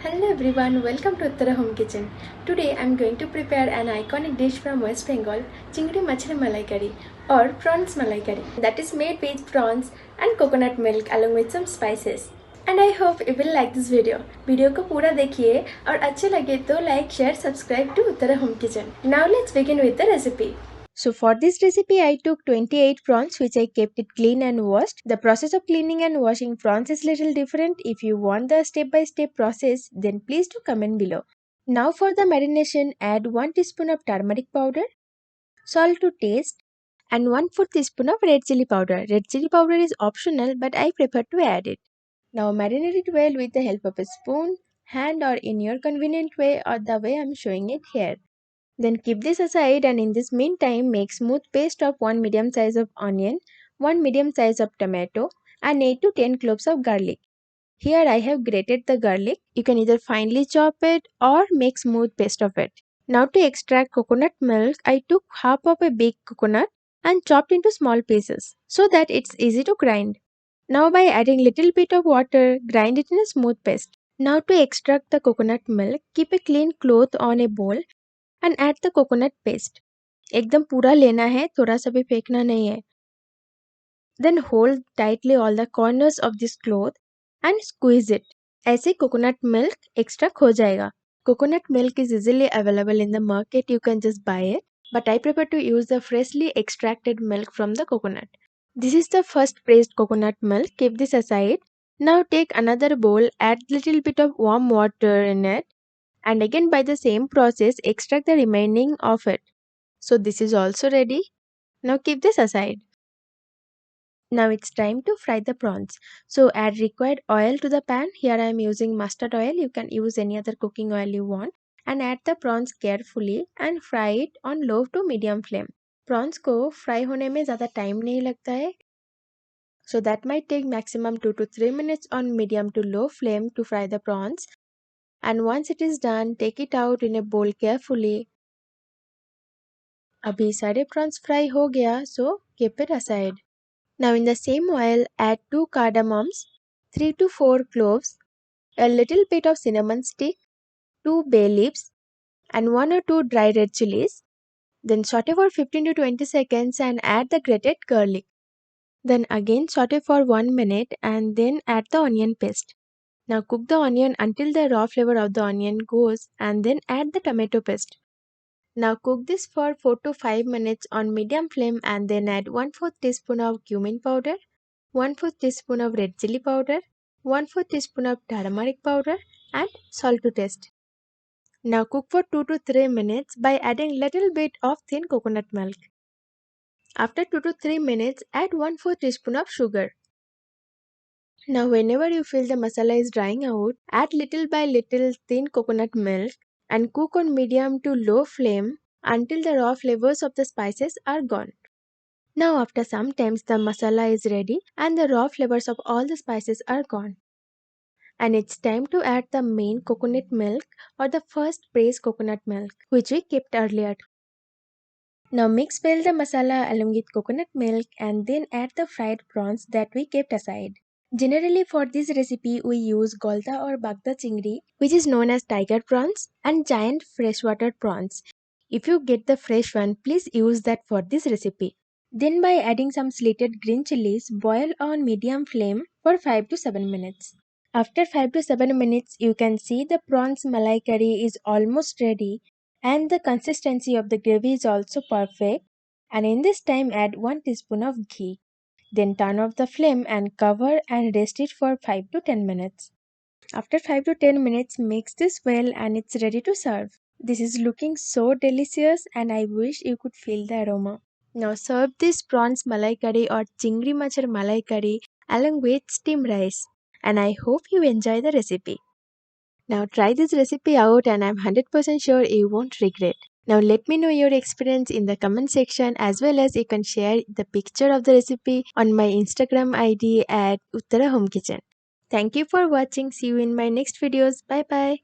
Hello everyone, welcome to Uttara Home Kitchen. Today I am going to prepare an iconic dish from West Bengal, Chingri Macher Malaikari or Prawns Malaikari, that is made with prawns and coconut milk along with some spices. And I hope you will like this video. Video को पूरा देखिए और अच्छे लगे तो like, share, subscribe to Uttara Home Kitchen. Now let's begin with the recipe. So for this recipe I took 28 prawns which I kept it clean and washed. The process of cleaning and washing prawns is little different. If you want the step-by-step process then please do comment below. Now for the marination add 1 teaspoon of turmeric powder, salt to taste and 1/4 teaspoon of red chilli powder. Red chilli powder is optional but I prefer to add it. Now marinate it well with the help of a spoon, hand or in your convenient way or the way I am showing it here. Then keep this aside and in this meantime make smooth paste of 1 medium size of onion, 1 medium size of tomato and 8 to 10 cloves of garlic. Here I have grated the garlic. You can either finely chop it or make smooth paste of it. Now to extract coconut milk, I took half of a big coconut and chopped into small pieces so that it's easy to grind. Now by adding little bit of water, grind it in a smooth paste. Now to extract the coconut milk, keep a clean cloth on a bowl and add the coconut paste. एकदम पूरा लेना है, थोड़ा सा भी फेंकना नहीं है. Then hold tightly all the corners of this cloth and squeeze it. ऐसे coconut milk extra हो जाएगा. Coconut milk is easily available in the market. You can just buy it. But I prefer to use the freshly extracted milk from the coconut. This is the first pressed coconut milk. Keep this aside. Now take another bowl, add little bit of warm water in it. And again by the same process extract the remaining of it. So this is also ready. Now keep this aside. Now it's time to fry the prawns. So add required oil to the pan. Here I am using mustard oil. You can use any other cooking oil you want. And add the prawns carefully and fry it on low to medium flame. Prawns को fry होने में ज़्यादा time नहीं लगता है. So that might take maximum 2 to 3 minutes on medium to low flame to fry the prawns. And once it is done, take it out in a bowl carefully. अभी सारे prawns fry हो गया, so keep it aside. Now in the same oil, add 2 cardamoms, 3 to 4 cloves, a little bit of cinnamon stick, 2 bay leaves, and 1 or 2 dry red chilies. Then saute for 15 to 20 seconds and add the grated garlic. Then again saute for 1 minute and then add the onion paste. Now cook the onion until the raw flavor of the onion goes and then add the tomato paste. Now cook this for 4 to 5 minutes on medium flame and then add 1/4 teaspoon of cumin powder, 1/4 teaspoon of red chilli powder, 1/4 teaspoon of turmeric powder and salt to taste. Now cook for 2 to 3 minutes by adding little bit of thin coconut milk. After 2 to 3 minutes, add 1/4 teaspoon of sugar. Now whenever you feel the masala is drying out, add little by little thin coconut milk and cook on medium to low flame until the raw flavors of the spices are gone. Now after some time the masala is ready and the raw flavors of all the spices are gone. And it's time to add the main coconut milk or the first pressed coconut milk which we kept earlier. Now mix well the masala along with coconut milk and then add the fried prawns that we kept aside. Generally for this recipe we use golda or bagda chingri which is known as tiger prawns and giant freshwater prawns. If you get the fresh one, please use that for this recipe. Then by adding some slated green chilies, boil on medium flame for 5 to 7 minutes. After 5 to 7 minutes, you can see the prawns malai curry is almost ready and the consistency of the gravy is also perfect. And in this time add 1 teaspoon of ghee. Then turn off the flame and cover and rest it for 5 to 10 minutes. After 5 to 10 minutes, mix this well and it's ready to serve. This is looking so delicious and I wish you could feel the aroma. Now serve this prawns malaikari or Chingri Macher Malaikari along with steamed rice. And I hope you enjoy the recipe. Now try this recipe out and I'm 100% sure you won't regret. Now let me know your experience in the comment section as well as you can share the picture of the recipe on my Instagram ID at Uttara Home Kitchen. Thank you for watching. See you in my next videos. Bye bye.